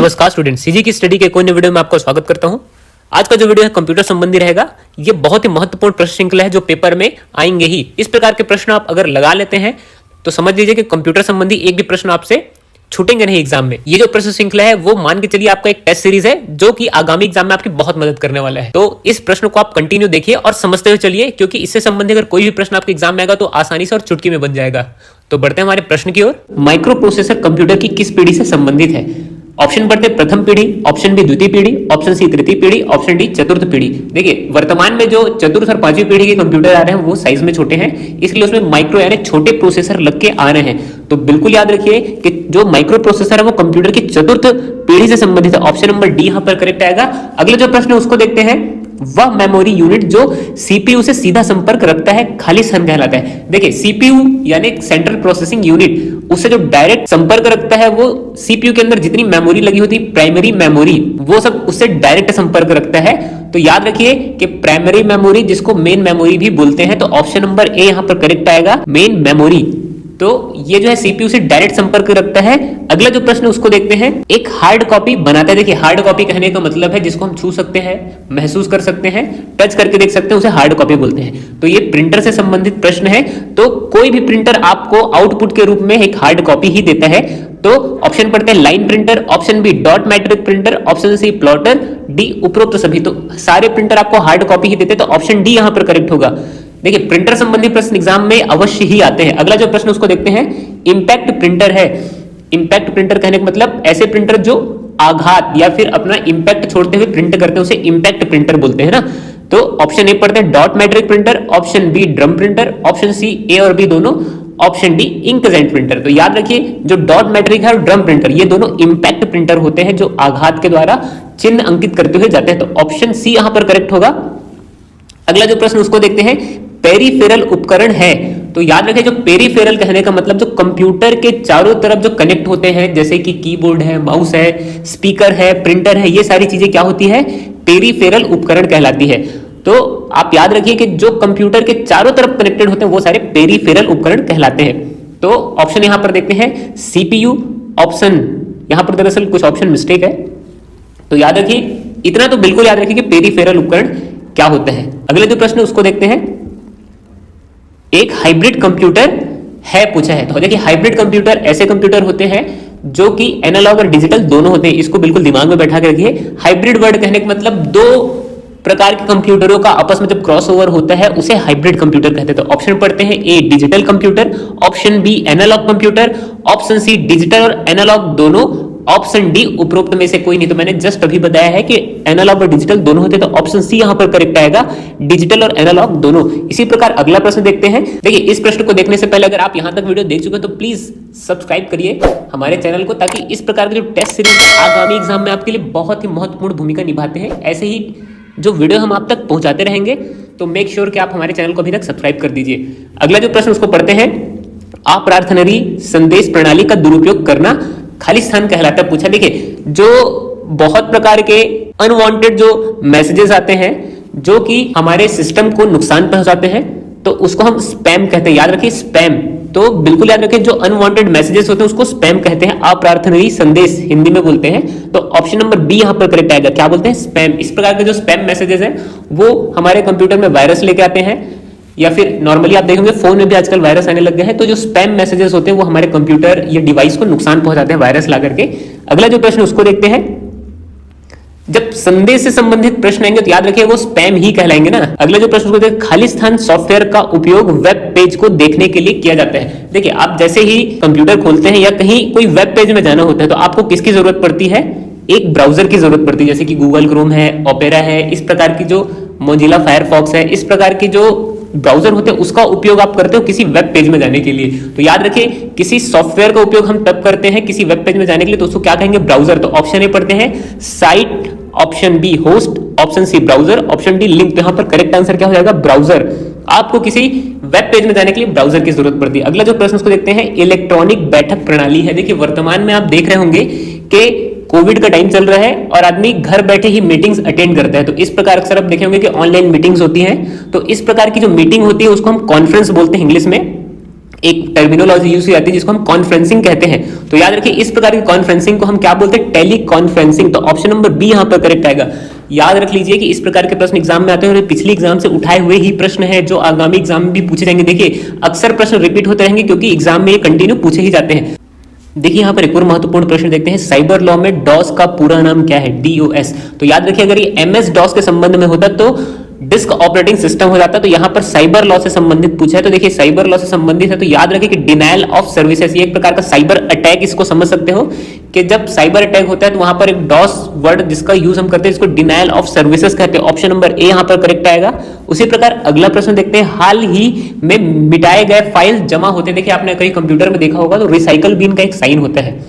नमस्कार student, CG की study के कोई नए वीडियो में आपका स्वागत करता हूं। आज का जो वीडियो है कंप्यूटर संबंधी रहेगा। ये बहुत ही महत्वपूर्ण प्रश्न श्रृंखला है जो पेपर में आएंगे ही। इस प्रकार के प्रश्न आप अगर लगा लेते हैं तो समझ लीजिए कि कंप्यूटर संबंधी एक भी प्रश्न आपसे छूटेंगे नहीं एग्जाम में। ये जो प्रश्न श्रृंखला है वो मान के चलिए आपका एक टेस्ट सीरीज है जो कि आगामी एग्जाम में आपकी बहुत मदद करने वाला है। तो इस प्रश्न को आप कंटिन्यू देखिए और समझते हुए चलिए, क्योंकि इससे संबंधित अगर कोई भी प्रश्न आपके एग्जाम में आएगा तो आसानी से और चुटकी में बन जाएगा। तो बढ़ते हैं हमारे प्रश्न की ओर। माइक्रो प्रोसेसर कंप्यूटर की किस पीढ़ी से संबंधित है? ऑप्शन पढ़ते प्रथम पीढ़ी, ऑप्शन बी द्वितीय पीढ़ी, ऑप्शन सी तृतीय पीढ़ी, ऑप्शन डी चतुर्थ पीढ़ी। देखिए वर्तमान में जो चतुर्थ और पांचवी पीढ़ी के कंप्यूटर आ रहे हैं वो साइज में छोटे हैं, इसलिए उसमें माइक्रो यानी छोटे प्रोसेसर लग के आ रहे हैं। तो बिल्कुल याद रखिए कि जो माइक्रो प्रोसेसर है वो कंप्यूटर की चतुर्थ पीढ़ी से संबंधित है। ऑप्शन नंबर डी यहां पर करेक्ट आएगा। अगला जो प्रश्न उसको देखते हैं, वह मेमोरी यूनिट जो सीपीयू से सीधा संपर्क रखता है खाली स्थान कहलाता है। देखिए सीपीयू यानी सेंट्रल प्रोसेसिंग यूनिट, उससे जो डायरेक्ट संपर्क रखता है वो सीपीयू के अंदर जितनी मेमोरी लगी होती है, प्राइमरी मेमोरी, वो सब उससे डायरेक्ट संपर्क रखता है। तो याद रखिए कि प्राइमरी मेमोरी जिसको मेन मेमोरी भी बोलते हैं, तो ऑप्शन नंबर ए यहां पर करेक्ट आएगा, मेन मेमोरी। तो ये जो है सीपीयू से डायरेक्ट संपर्क रखता है। अगला जो प्रश्न उसको देखते हैं, एक हार्ड कॉपी बनाता है। देखिए हार्ड कॉपी कहने का मतलब है जिसको हम छू सकते हैं, महसूस कर सकते हैं, टच करके देख सकते हैं, उसे हार्ड कॉपी बोलते हैं। तो ये प्रिंटर से संबंधित प्रश्न है। तो कोई भी प्रिंटर आपको आउटपुट के रूप में एक हार्ड कॉपी ही देता है। तो ऑप्शन पढ़ते हैं line printer, option B dot matrix printer, option C plotter, D उपरोक्त सभी। तो सारे प्रिंटर आपको हार्ड कॉपी ही देते हैं, तो ऑप्शन डी यहां पर करेक्ट होगा। देखिए प्रिंटर संबंधी प्रश्न एग्जाम में अवश्य ही आते हैं। अगला जो प्रश्न उसको देखते हैं, इंपैक्ट प्रिंटर है। इंपैक्ट प्रिंटर कहने का मतलब ऐसे प्रिंटर जो आघात या फिर अपना इंपैक्ट छोड़ते हुए प्रिंट करते हैं उसे इंपैक्ट प्रिंटर बोलते हैं ना। तो ऑप्शन ए पढ़ते हैं dot matrix printer, option B drum printer, option C A और बी दोनों, ऑप्शन डी इंकजेंट प्रिंटर। तो याद रखिए जो डॉट मैट्रिक है और ड्रम प्रिंटर ये दोनों इंपैक्ट प्रिंटर होते हैं जो आघात के द्वारा चिन्ह अंकित करते हुए जाते हैं। तो ऑप्शन सी यहां पर करेक्ट होगा। अगला जो प्रश्न उसको देखते हैं, पेरिफेरल उपकरण है। तो याद रखें जो पेरिफेरल कहने का मतलब जो कंप्यूटर के चारों तरफ जो कनेक्ट होते हैं, जैसे कि कीबोर्ड है, माउस है, स्पीकर है, प्रिंटर है, ये सारी चीजें क्या होती है? पेरिफेरल उपकरण कहलाती है। तो आप याद रखिए कि जो कंप्यूटर के चारों तरफ कनेक्टेड होते हैं वो सारे पेरिफेरल उपकरण कहलाते हैं। तो ऑप्शन यहां पर देखते हैं सीपीयू। ऑप्शन यहां पर दरअसल कुछ ऑप्शन मिस्टेक है, तो याद रखिए इतना तो बिल्कुल याद रखिए कि पेरिफेरल उपकरण क्या होता है। अगले जो प्रश्न उसको देखते हैं, एक हाइब्रिड कंप्यूटर है पूछा है। तो देखिए हाइब्रिड कंप्यूटर ऐसे कंप्यूटर होते हैं जो कि एनालॉग और डिजिटल दोनों होते हैं। इसको बिल्कुल दिमाग में बैठा के रखिए। हाइब्रिड वर्ड कहने का मतलब दो प्रकार के कंप्यूटरों का आपस में जब क्रॉसओवर होता है उसे हाइब्रिड कंप्यूटर कहते हैं। तो ऑप्शन पढ़ते हैं A digital computer, option B analogue computer, option C digital और एनालॉग दोनों, ऑप्शन डी उपरोक्त में से कोई नहीं। तो मैंने जस्ट अभी बताया है कि एनालॉग और डिजिटल दोनों होते हैं, तो ऑप्शन सी यहां पर करेक्ट आएगा, डिजिटल और एनालॉग दोनों। इसी प्रकार अगला प्रश्न देखते हैं। देखिए इस प्रश्न को देखने से पहले अगर आप यहां तक वीडियो देख चुके हैं तो प्लीज सब्सक्राइब करिए हमारे चैनल को, ताकि इस प्रकार के जो टेस्ट सीरीज आगामी एग्जाम में आपके लिए बहुत ही महत्वपूर्ण भूमिका निभाते हैं। ऐसे ही जो वीडियो हम आप तक पहुंचाते रहेंगे, तो मेक श्योर कि आप हमारे चैनल को अभी तक सब्सक्राइब कर दीजिए। अगला जो प्रश्न उसको पढ़ते हैं, अप्रार्थनीय संदेश प्रणाली का दुरुपयोग करना खाली स्थान कहलाता है पूछा। देखिए जो बहुत प्रकार के अनवांटेड जो मैसेजेस आते हैं जो कि हमारे सिस्टम को नुकसान पहुंचाते हैं, तो उसको हम स्पैम कहते हैं। याद रखिए स्पैम। तो बिल्कुल याद रखिए जो अनवांटेड मैसेजेस होते हैं उसको स्पैम कहते हैं, अप्रार्थनीय संदेश हिंदी में बोलते हैं। तो ऑप्शन नंबर बी यहां पर करेक्ट आएगा। क्या बोलते हैं? स्पैम। इस प्रकार के जो स्पैम मैसेजेस हैं वो हमारे कंप्यूटर में वायरस लेके आते हैं, या फिर नॉर्मली आप देखेंगे फोन में भी आजकल वायरस आने लग गए हैं। तो जो स्पैम मैसेजेस होते हैं वो हमारे कंप्यूटर या डिवाइस को नुकसान पहुंचाते हैं वायरस ला करके। अगला जो प्रश्न उसको देखते हैं, जब संदेश से संबंधित प्रश्न आएंगे तो याद रखिए वो स्पैम ही कहलाएंगे ना। अगला जो प्रश्न उसको देखते हैं, खाली स्थान सॉफ्टवेयर का उपयोग वेब पेज को देखने के लिए किया जाता है। देखिए आप जैसे ही कंप्यूटर खोलते हैं या कहीं कोई वेब पेज में जाना होता है तो आपको किसकी जरूरत पड़ती है? एक ब्राउजर की जरूरत पड़ती है, जैसे कि गूगल क्रोम है, ओपेरा है, इस प्रकार की जो मोजिला फायरफॉक्स है, इस प्रकार की जो ब्राउजर होते हैं उसका उपयोग आप करते हो किसी वेब पेज में जाने के लिए। तो याद रखिए किसी सॉफ्टवेयर का उपयोग हम तब करते हैं किसी वेब पेज में जाने के लिए, तो उसको क्या कहेंगे? ब्राउजर। तो ऑप्शन ए पढ़ते हैं site, option B host, option C browser, option D link. तो यहां पर करेक्ट आंसर क्या हो जाएगा? ब्राउजर। आपको किसी वेब पेज में जाने के लिए ब्राउजर की जरूरत पड़ती है। अगला जो प्रश्न उसको देखते हैं, इलेक्ट्रॉनिक बैठक प्रणाली है। देखिए वर्तमान में आप देख रहे होंगे कि कोविड का टाइम चल रहा है और आदमी घर बैठे ही मीटिंग्स अटेंड करता है। तो इस प्रकार अक्सर आप देखे होंगे कि ऑनलाइन मीटिंग्स होती हैं। तो इस प्रकार की जो मीटिंग होती है उसको हम कॉन्फ्रेंस बोलते हैं इंग्लिश में। एक टर्मिनोलॉजी यूज की जाती है जिसको हम कॉन्फ्रेंसिंग कहते हैं। तो याद रखिए इस प्रकार की कॉन्फ्रेंसिंग को हम क्या बोलते हैं, टेली कॉन्फ्रेंसिंग। तो ऑप्शन नंबर बी यहां पर करेक्ट आएगा। याद रख लीजिए कि इस प्रकार के प्रश्न एग्जाम में आते हैं और पिछले एग्जाम से उठाए हुए ही प्रश्न है जो आगामी एग्जाम में भी पूछे जाएंगे। देखिए अक्सर प्रश्न रिपीट होते रहेंगे क्योंकि एग्जाम में ये कंटिन्यू पूछे ही जाते हैं। देखिए यहां पर एक और महत्वपूर्ण प्रश्न देखते हैं, साइबर लॉ में डॉस का पूरा नाम क्या है, DOS। तो याद रखिए अगर ये MS DOS के संबंध में होता तो डिस्क ऑपरेटिंग सिस्टम हो जाता, तो यहां पर साइबर लॉ से संबंधित पूछा है। तो देखिए साइबर लॉ से संबंधित है तो याद रखिए कि डिनायल ऑफ सर्विसेज, ये एक प्रकार का साइबर अटैक इसको समझ सकते हो कि जब साइबर अटैक होता है तो वहां पर एक डॉस वर्ड जिसका यूज हम करते हैं इसको डिनायल ऑफ सर्विसेज कहते हैं। ऑप्शन नंबर ए यहां पर करेक्ट आएगा। उसी प्रकार अगला प्रश्न देखते हैं, हाल ही में मिटाए गए फाइल जमा होते हैं। देखिए आपने कहीं कंप्यूटर में देखा होगा तो रिसाइकल बिन का एक साइन होता है,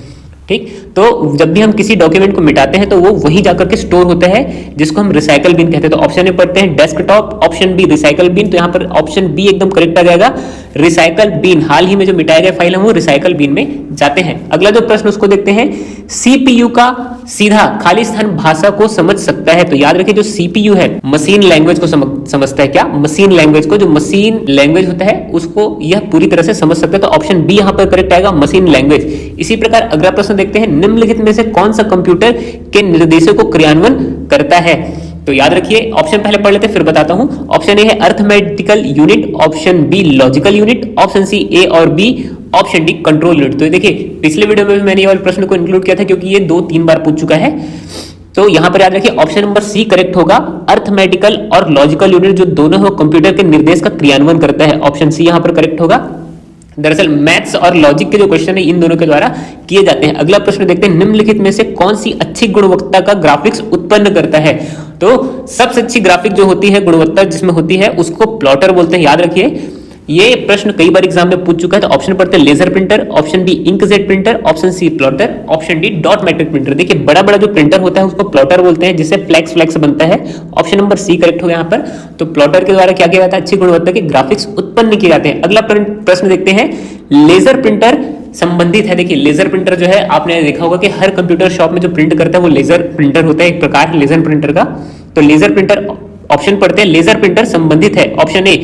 ठीक। तो जब भी हम किसी डॉक्यूमेंट को मिटाते हैं तो वो वहीं जाकर के स्टोर होता है जिसको हम रिसाइकल बिन कहते हैं। तो ऑप्शन में पढ़ते हैं desktop, option B recycle bin. तो यहां पर ऑप्शन बी एकदम करेक्ट आ जाएगा, रिसाइकल बिन। हाल ही में जो मिटाए गए फाइल है वो रिसाइकल बिन में जाते हैं। अगला जो प्रश्न उसको देखते हैं, CPU का सीधा खाली स्थान भाषा को समझ सकता है। तो याद रखिए जो CPU है मशीन लैंग्वेज को समझता है। क्या? मशीन लैंग्वेज को, जो मशीन लैंग्वेज होता है उसको यह पूरी तरह से समझ सकता है। तो ऑप्शन बी यहां पर करेक्ट आएगा, मशीन लैंग्वेज। इसी प्रकार अगला प्रश्न देखते हैं, निम्नलिखित में से कौन सा कंप्यूटर के निर्देशों को क्रियान्वयन करता है। तो याद रखिए ऑप्शन पहले पढ़ लेते हैं फिर बताता हूं। ऑप्शन ए है arithmetical unit, option B logical unit, option C A और B, option D control unit. तो देखिए पिछले वीडियो में मैंने ये वाले प्रश्न को इंक्लूड किया था क्योंकि ये 2-3 बार पूछ चुका है। तो यहां पर याद रखिए ऑप्शन नंबर सी करेक्ट होगा, अर्थमेटिकल और लॉजिकल यूनिट जो दोनों है कंप्यूटर के निर्देश का क्रियान्वयन करता है। ऑप्शन सी यहां पर करेक्ट होगा। दरअसल मैथ्स और लॉजिक के जो क्वेश्चन है इन दोनों के द्वारा किए जाते हैं। अगला प्रश्न देखते हैं, निम्नलिखित में से कौन सी अच्छी गुणवत्ता का ग्राफिक्स उत्पन्न करता है। तो सबसे अच्छी ग्राफिक जो होती है, गुणवत्ता जिसमें होती है उसको प्लॉटर बोलते हैं। याद रखिए ये प्रश्न कई बार एग्जाम में पूछ चुका है। तो ऑप्शन पढ़ते हैं laser printer, option B inkjet printer, option C plotter, option D dot matrix printer. देखिए बड़ा बड़ा जो प्रिंटर होता है उसको प्लॉटर बोलते हैं जिससे फ्लेक्स बनता है। ऑप्शन नंबर सी करेक्ट होगा यहाँ पर। तो प्लॉटर के द्वारा क्या किया जाता है, अच्छी गुणवत्ता के ग्राफिक्स उत्पन्न किए जाते हैं। अगला प्रश्न देखते हैं, लेजर प्रिंटर संबंधित है। देखिए लेजर प्रिंटर जो है आपने देखा होगा कि हर कंप्यूटर शॉप में जो प्रिंट करता है वो लेजर प्रिंटर होता है, एक प्रकार लेजर प्रिंटर का। तो लेजर प्रिंटर ऑप्शन पढ़ते हैं, लेजर प्रिंटर संबंधित है ऑप्शन ए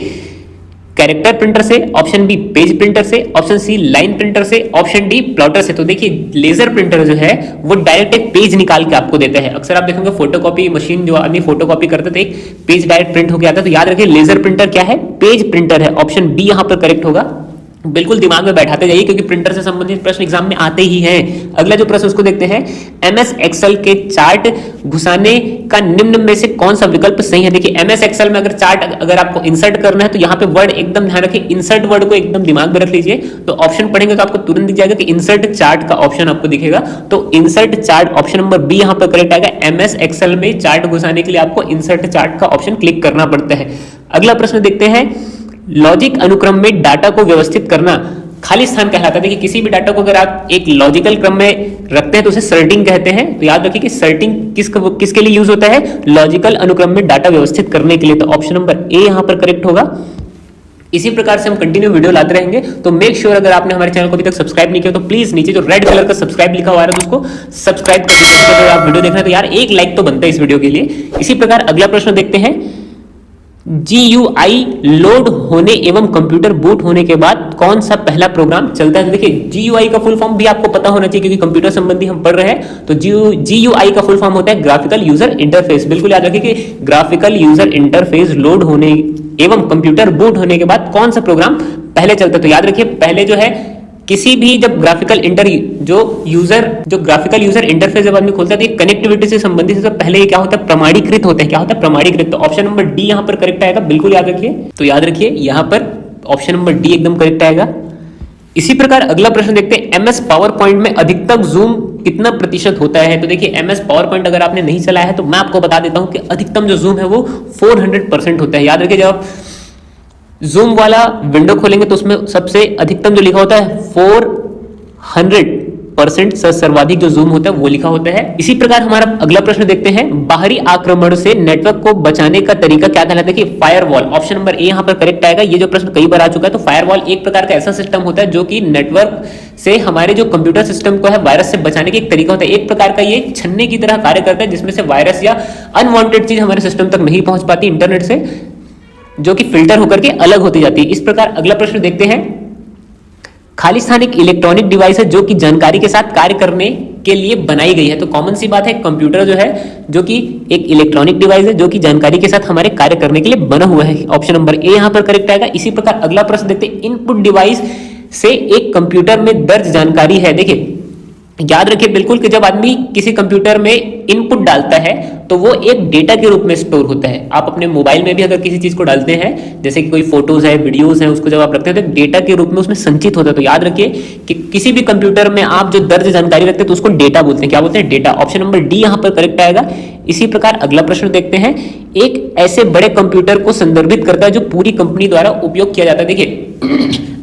कैरेक्टर प्रिंटर से, ऑप्शन बी पेज प्रिंटर से, ऑप्शन सी लाइन प्रिंटर से, ऑप्शन डी प्लॉटर से। तो देखिए लेजर प्रिंटर जो है वो डायरेक्ट एक पेज निकाल के आपको देता है। अक्सर आप देखेंगे फोटोकॉपी मशीन जो आदमी फोटोकॉपी करते थे एक पेज डायरेक्ट प्रिंट होकर आता है। तो याद रखिए लेजर प्रिंटर क्या है, पेज प्रिंटर है। ऑप्शन बी यहां पर करेक्ट होगा। बिल्कुल दिमाग में बैठाते जाइए क्योंकि प्रिंटर से संबंधित प्रश्न एग्जाम में आते ही हैं। अगला जो प्रश्न उसको देखते हैं, MS एक्सेल के चार्ट घुसाने का निम्न में से कौन सा विकल्प सही है। देखिए MS एक्सेल में अगर चार्ट अगर आपको इंसर्ट करना है तो यहाँ पे वर्ड एकदम ध्यान रखिए, इंसर्ट वर्ड को एकदम दिमाग में रख लीजिए। तो ऑप्शन पढ़ेंगे तो आपको तुरंत दिख जाएगा कि इंसर्ट चार्ट का ऑप्शन आपको दिखेगा। तो insert chart option number B यहाँ पर करेक्ट आएगा। MS एक्सेल में चार्ट घुसाने के लिए आपको इंसर्ट चार्ट का ऑप्शन क्लिक करना पड़ता है। अगला प्रश्न देखते हैं, लॉजिक अनुक्रम में डाटा को व्यवस्थित करना खाली स्थान कहलाता है। देखिए किसी भी डाटा को अगर आप एक लॉजिकल क्रम में रखते हैं तो उसे सर्टिंग कहते हैं। तो याद रखिए कि सर्टिंग किसके लिए यूज होता है, लॉजिकल अनुक्रम में डाटा व्यवस्थित करने के लिए। तो ऑप्शन नंबर ए यहां पर करेक्ट होगा। इसी प्रकार से हम कंटिन्यू वीडियो लाते रहेंगे। तो मेक श्योर अगर आपने हमारे चैनल को अभी तक सब्सक्राइब नहीं किया तो प्लीज नीचे जो रेड कलर का सब्सक्राइब लिखा हुआ है उसको सब्सक्राइब कर दीजिए। अगर आप वीडियो देख रहे हैं तो यार एक लाइक तो बनता है इस वीडियो के लिए। इसी प्रकार अगला प्रश्न देखते हैं, GUI लोड होने एवं कंप्यूटर बूट होने के बाद कौन सा पहला प्रोग्राम चलता है। तो देखिए GUI का फुल फॉर्म भी आपको पता होना चाहिए क्योंकि कंप्यूटर संबंधी हम पढ़ रहे हैं। तो GUI का फुल फॉर्म होता है ग्राफिकल यूजर इंटरफेस। बिल्कुल याद रखिए कि ग्राफिकल यूजर इंटरफेस लोड होने एवं कंप्यूटर बूट होने के बाद कौन सा प्रोग्राम पहले चलता है। तो याद रखिए पहले जो है किसी भी जब ग्राफिकल यूजर इंटरफेस जब आदमी खोलता है तो कनेक्टिविटी से संबंधित है। तो पहले ये क्या होता है, प्रमाणीकृत होता है। क्या होता है, प्रमाणीकृत। तो ऑप्शन नंबर डी यहां पर करेक्ट आएगा, बिल्कुल याद रखिए। तो याद रखिए यहां पर ऑप्शन नंबर डी एकदम करेक्ट आएगा। इसी प्रकार अगला प्रश्न देखते हैं, MS पावर पॉइंट में अधिकतम जूम कितना प्रतिशत होता है। तो देखिए MS पावर पॉइंट अगर आपने नहीं चलाया है तो मैं आपको बता देता हूं कि अधिकतम जो जूम है वो 400% होता है। याद रखिए जब जूम वाला विंडो खोलेंगे तो उसमें सबसे अधिकतम जो लिखा होता है 400% सर्वाधिक जो जूम होता है वो लिखा होता है। इसी प्रकार हमारा अगला प्रश्न देखते हैं, बाहरी आक्रमण से नेटवर्क को बचाने का तरीका क्या कहलाता है कि फायरवॉल। ऑप्शन नंबर ए यहां पर करेक्ट आएगा। ये जो प्रश्न कई बार आ चुका है। तो फायरवॉल एक प्रकार का ऐसा सिस्टम होता है जो कि नेटवर्क से हमारे जो कंप्यूटर सिस्टम को है वायरस से बचाने का एक तरीका होता है। एक प्रकार का ये छन्ने की तरह कार्य करता है जिसमें से वायरस या अनवांटेड चीज हमारे सिस्टम तक नहीं पहुंच पाती इंटरनेट से, जो कि फिल्टर होकर के अलग होती जाती है। इस प्रकार अगला प्रश्न देखते हैं, खाली स्थान एक इलेक्ट्रॉनिक डिवाइस है जो कि जानकारी के साथ कार्य करने के लिए बनाई गई है। तो कॉमन सी बात है, कंप्यूटर जो है जो कि एक इलेक्ट्रॉनिक डिवाइस है जो कि जानकारी के साथ हमारे कार्य करने के लिए बना हुआ है। ऑप्शन नंबर ए यहां पर करेक्ट आएगा। इसी प्रकार अगला प्रश्न देखते हैं, इनपुट डिवाइस से एक कंप्यूटर में दर्ज जानकारी है। देखिए याद रखिए बिल्कुल कि जब आदमी किसी कंप्यूटर में इनपुट डालता है तो वो एक डेटा के रूप में स्टोर होता है। आप अपने मोबाइल में भी अगर किसी चीज को डालते हैं, जैसे कि कोई फोटोज है, वीडियोस है, उसको जब आप रखते हैं तो डेटा के रूप में उसमें संचित होता है। तो याद रखिए कि किसी भी कंप्यूटर में आप जो दर्ज जानकारी रखते हैं तो उसको डेटा बोलते हैं। क्या बोलते हैं? डेटा। ऑप्शन नंबर डी यहां पर करेक्ट आएगा। इसी प्रकार अगला प्रश्न देखते हैं, एक ऐसे बड़े कंप्यूटर को संदर्भित करता है जो पूरी कंपनी द्वारा उपयोग किया जाता है। देखिए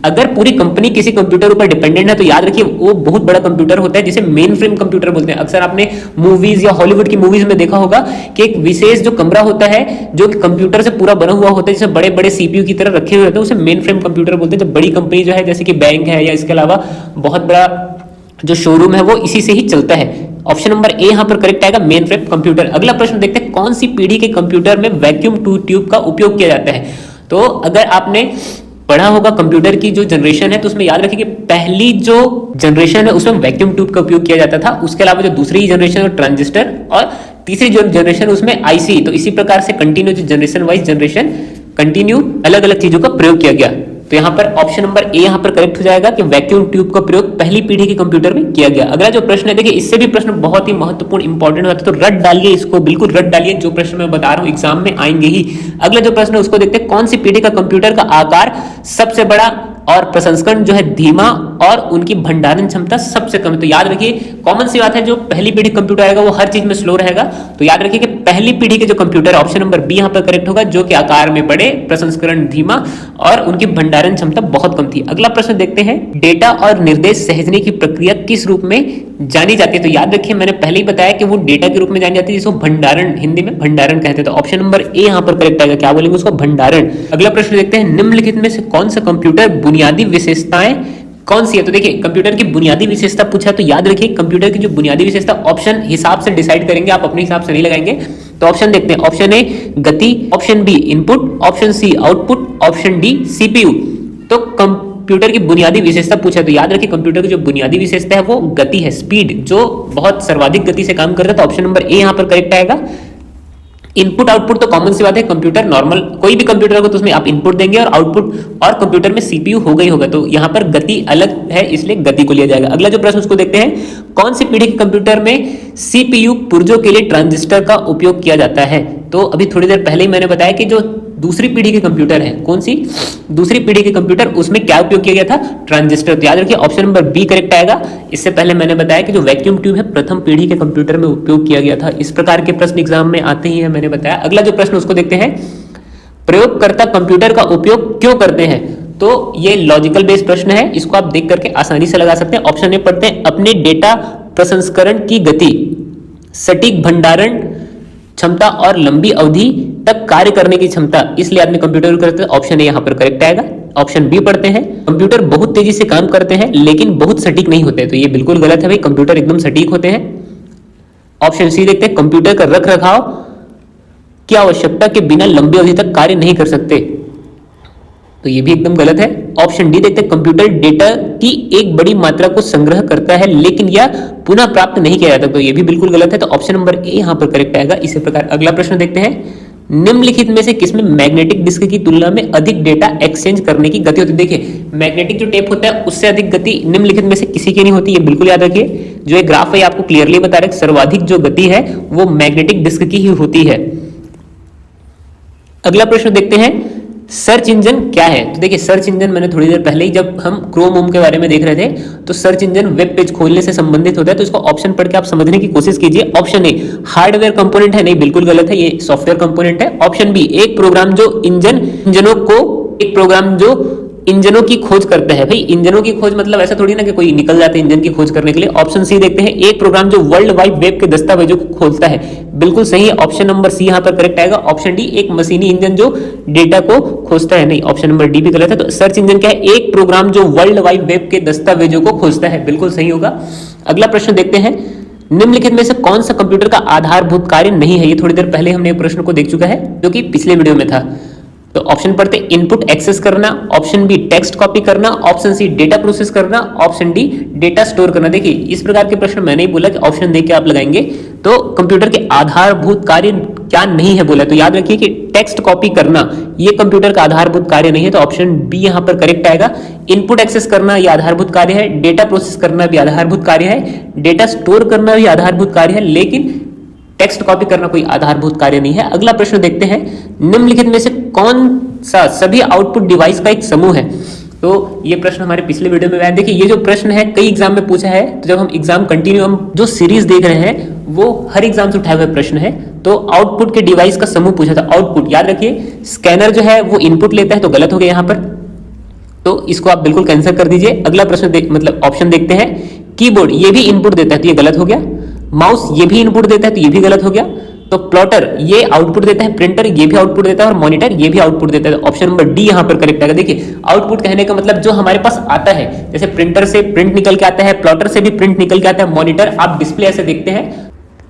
अगर पूरी कंपनी किसी कंप्यूटर ऊपर डिपेंडेंट है तो याद रखिए वो बहुत बड़ा कंप्यूटर होता है जिसे मेन फ्रेम कंप्यूटर बोलते हैं। अक्सर आपने मूवीज या हॉलीवुड की मूवीज में देखा होगा कि एक विशेष जो कमरा होता है जो कि कंप्यूटर से पूरा बना हुआ होता है, जैसे बड़े बड़े सीपीयू की तरह रखे हुए होते हैं, उसे मेन फ्रेम कंप्यूटर बोलते हैं। जब बड़ी कंपनी जो है जैसे कि बैंक है या इसके अलावा बहुत बड़ा जो शोरूम है वो इसी से ही चलता है। ऑप्शन नंबर ए यहां पर करेक्ट आएगा, मेन फ्रेम कंप्यूटर। अगला प्रश्न देखते हैं, कौन सी पीढ़ी के कंप्यूटर में वैक्यूम ट्यूब का उपयोग किया जाता है। तो अगर आपने पढ़ा होगा कंप्यूटर की जो जनरेशन है तो उसमें याद रखिए कि पहली जो जनरेशन है उसमें वैक्यूम ट्यूब का उपयोग किया जाता था। उसके अलावा जो दूसरी जनरेशन है ट्रांजिस्टर, और तीसरी जो जनरेशन उसमें आईसी। तो इसी प्रकार से कंटिन्यू जो जनरेशन वाइज जनरेशन कंटिन्यू अलग अलग चीजों का प्रयोग किया गया। तो यहां पर ऑप्शन नंबर ए यहां पर करेक्ट हो जाएगा कि वैक्यूम ट्यूब का प्रयोग पहली पीढ़ी के कंप्यूटर में किया गया। अगला जो प्रश्न है देखिए इससे भी प्रश्न बहुत ही महत्वपूर्ण इंपॉर्टेंट होता है, तो रट डालिए इसको, बिल्कुल रट डालिए। जो प्रश्न मैं बता रहा हूं एग्जाम में आएंगे ही। अगला जो प्रश्न है उसको देखते हैं, कौन सी पीढ़ी का कंप्यूटर का आकार सबसे बड़ा और प्रसंस्करण जो है धीमा और उनकी भंडारण क्षमता सबसे कम है। तो याद रखिए कॉमन सी बात है, जो पहली पीढ़ी कंप्यूटर आएगा वो हर चीज में स्लो रहेगा। तो याद रखिए कि पहली पीढ़ी के जो कंप्यूटर है ऑप्शन नंबर बी यहां पर करेक्ट होगा, जो कि आकार में बड़े, प्रसंस्करण धीमा और उनकी भंडारण क्षमता बहुत कम थी। अगला प्रश्न देखते हैं, डेटा और निर्देश सहेजने की प्रक्रिया किस रूप में जानी जाती है। तो याद रखिए मैंने पहले ही बताया कि वो डेटा के रूप में जानी जाती है जिसको भंडारण, हिंदी में भंडारण कहते हैं। तो ऑप्शन नंबर ए यहां पर करेक्ट आएगा। क्या बोलेंगे उसको? भंडारण। अगला प्रश्न देखते हैं, निम्नलिखित में से कौन सा कंप्यूटर बुनियादी विशेषताएं कौन सी है। तो देखिए कंप्यूटर की बुनियादी विशेषता पूछा तो याद रखिए कंप्यूटर की जो बुनियादी विशेषता ऑप्शन हिसाब से डिसाइड करेंगे, आप अपने हिसाब से नहीं लगाएंगे। तो ऑप्शन देखते हैं, ऑप्शन ए गति, option B input, option C output, option D CPU. तो कंप्यूटर की बुनियादी विशेषता पूछा तो याद रखिए कंप्यूटर की जो बुनियादी विशेषता है वो गति है, स्पीड, जो बहुत सर्वाधिक गति से काम करता है। तो ऑप्शन नंबर ए यहां पर करेक्ट आएगा। इनपुट आउटपुट तो कॉमन सी बात है, कंप्यूटर नॉर्मल कोई भी कंप्यूटर होगा तो उसमें आप इनपुट देंगे और आउटपुट, और कंप्यूटर में सीपीयू होगा ही होगा। तो यहां पर गति अलग है इसलिए गति को लिया जाएगा। अगला जो प्रश्न उसको देखते हैं, कौन सी पीढ़ी के कंप्यूटर में सीपीयू पुर्जों के लिए ट्रांजिस्टर का उपयोग किया जाता है। तो अभी थोड़ी देर पहले ही मैंने बताया कि जो दूसरी पीढ़ी के कंप्यूटर है, कौन सी दूसरी पीढ़ी के कंप्यूटर, उसमें क्या उपयोग किया गया था? ट्रांजिस्टर। तो याद रखिए ऑप्शन नंबर बी करेक्ट आएगा। इससे पहले मैंने बताया कि जो वैक्यूम ट्यूब है प्रथम पीढ़ी के कंप्यूटर में उपयोग किया गया था। इस प्रकार के प्रश्न एग्जाम में आते ही है, मैंने बताया। अगला जो प्रश्न उसको देखते हैं, प्रयोगकर्ता कंप्यूटर का उपयोग क्यों करते हैं। तो ये लॉजिकल बेस्ड प्रश्न है, इसको आप देख करके आसानी से लगा सकते हैं। ऑप्शन ए पढ़ते हैं, अपने डेटा प्रसंस्करण की गति, सटीक भंडारण क्षमता और लंबी अवधि तक कार्य करने की क्षमता, इसलिए आदमी कंप्यूटर करते हैं। ऑप्शन ए यहां पर करेक्ट आएगा। ऑप्शन बी पढ़ते हैं, कंप्यूटर बहुत तेजी से काम करते हैं लेकिन बहुत सटीक नहीं होते। तो ये बिल्कुल गलत है भाई, कंप्यूटर एकदम सटीक होते हैं। ऑप्शन सी देखते हैं, कंप्यूटर का रख रखाव की आवश्यकता के बिना लंबी अवधि तक कार्य नहीं कर सकते। तो ये भी एकदम गलत है। ऑप्शन डी देखते हैं, कंप्यूटर डेटा की एक बड़ी मात्रा को संग्रह करता है लेकिन यह पुनः प्राप्त नहीं किया जाता। तो ये भी बिल्कुल गलत है। तो ऑप्शन नंबर ए यहां पर करेक्ट आएगा। इसी प्रकार अगला प्रश्न देखते हैं, निम्नलिखित में से किसमें मैग्नेटिक डिस्क की तुलना में अधिक डेटा एक्सचेंज करने की गति होती है। देखिए मैग्नेटिक जो टेप होता है उससे अधिक गति निम्नलिखित में से किसी की नहीं होती, ये बिल्कुल याद रखिए। जो ये ग्राफ है आपको क्लियरली बता रहे सर्वाधिक जो गति है वो मैग्नेटिक डिस्क की ही होती है। अगला प्रश्न देखते हैं, सर्च इंजन क्या है। तो देखिए सर्च इंजन मैंने थोड़ी देर पहले ही जब हम क्रोम ओम के बारे में देख रहे थे तो सर्च इंजन वेब पेज खोलने से संबंधित होता है। तो इसको ऑप्शन पढ़ के आप समझने की कोशिश कीजिए। ऑप्शन ए हार्डवेयर कंपोनेंट है, नहीं बिल्कुल गलत है, ये सॉफ्टवेयर कंपोनेंट है। ऑप्शन बी एक प्रोग्राम जो इंजनों की खोज करता है। भाई इंजनों की खोज मतलब ऐसा थोड़ी ना कि कोई निकल जाता है इंजन की खोज करने के लिए। ऑप्शन सी देखते हैं, एक प्रोग्राम जो वर्ल्ड वाइड वेब के दस्तावेजों को खोजता है। बिल्कुल सही है, ऑप्शन नंबर सी यहां पर करेक्ट आएगा। ऑप्शन डी एक मशीनी इंजन जो डेटा को खोजता है, नहीं ऑप्शन नंबर डी भी गलत है। तो सर्च इंजन क्या है? एक प्रोग्राम जो वर्ल्ड वाइड वेब के दस्तावेजों को खोजता है, बिल्कुल सही होगा। अगला प्रश्न देखते हैं, निम्नलिखित में से कौन सा कंप्यूटर का आधारभूत कार्य नहीं है। ये थोड़ी देर पहले हमने प्रश्न को देख चुका है जो कि पिछले वीडियो में था। तो ऑप्शन पढ़ते इनपुट एक्सेस करना, ऑप्शन बी टेक्स्ट कॉपी करना, ऑप्शन सी डेटा प्रोसेस करना, ऑप्शन डी डेटा स्टोर करना। देखिए इस प्रकार के प्रश्न मैंने ही बोला कि ऑप्शन दे के आप लगाएंगे तो कंप्यूटर के आधारभूत कार्य क्या नहीं है बोला, तो याद रखिए कि टेक्स्ट कॉपी करना ये कंप्यूटर का आधारभूत कार्य नहीं है, तो ऑप्शन बी यहां पर करेक्ट आएगा। इनपुट एक्सेस करना ये आधारभूत कार्य है, डेटा प्रोसेस करना भी आधारभूत कार्य है, डेटा स्टोर करना भी आधारभूत कार्य है, लेकिन टेक्स्ट कॉपी करना कोई आधारभूत कार्य नहीं है। अगला प्रश्न देखते हैं, निम्नलिखित में से कौन सा सभी आउटपुट डिवाइस का एक समूह है। तो ये प्रश्न हमारे पिछले वीडियो में आया। देखिए ये जो प्रश्न है कई एग्जाम में पूछा है, तो जब हम एग्जाम कंटिन्यू हम जो सीरीज देख रहे हैं वो हर एग्जाम से उठाए हुए प्रश्न है। तो आउटपुट के डिवाइस का समूह पूछा था। आउटपुट याद रखिए, स्कैनर जो है वो इनपुट लेता है, तो गलत हो गया यहाँ पर, तो इसको आप बिल्कुल कैंसिल कर दीजिए। अगला प्रश्न मतलब ऑप्शन देखते हैं, कीबोर्ड ये भी इनपुट देता है, तो ये गलत हो गया। माउस ये भी इनपुट देता है, तो ये भी गलत हो गया। तो प्लॉटर ये आउटपुट देता है, प्रिंटर ये भी आउटपुट देता है, और मॉनिटर ये भी आउटपुट देता है। ऑप्शन नंबर डी यहां पर करेक्ट आएगा। देखिए आउटपुट कहने का मतलब जो हमारे पास आता है, जैसे प्रिंटर से प्रिंट निकल के आता है, प्लॉटर से भी प्रिंट निकल के आता है, मॉनिटर आप डिस्प्ले ऐसे देखते हैं।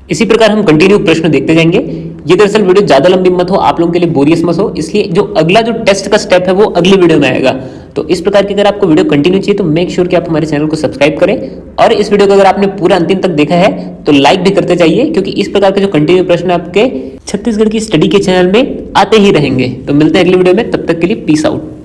इसी प्रकार हम कंटिन्यू प्रश्न देखते जाएंगे। ये दरअसल वीडियो ज्यादा लंबी मत हो, आप लोगों के लिए बोरियस मत हो, इसलिए जो अगला जो टेस्ट का स्टेप है वो अगली वीडियो में आएगा। तो इस प्रकार की अगर आपको वीडियो कंटिन्यू चाहिए तो मेक श्योर कि आप हमारे चैनल को सब्सक्राइब करें, और इस वीडियो को अगर आपने पूरा अंतिम तक देखा है तो लाइक भी करते जाइए, क्योंकि इस प्रकार के जो कंटिन्यू प्रश्न आपके छत्तीसगढ़ की स्टडी के चैनल में आते ही रहेंगे। तो मिलते हैं अगली वीडियो में, तब तक के लिए पीस आउट।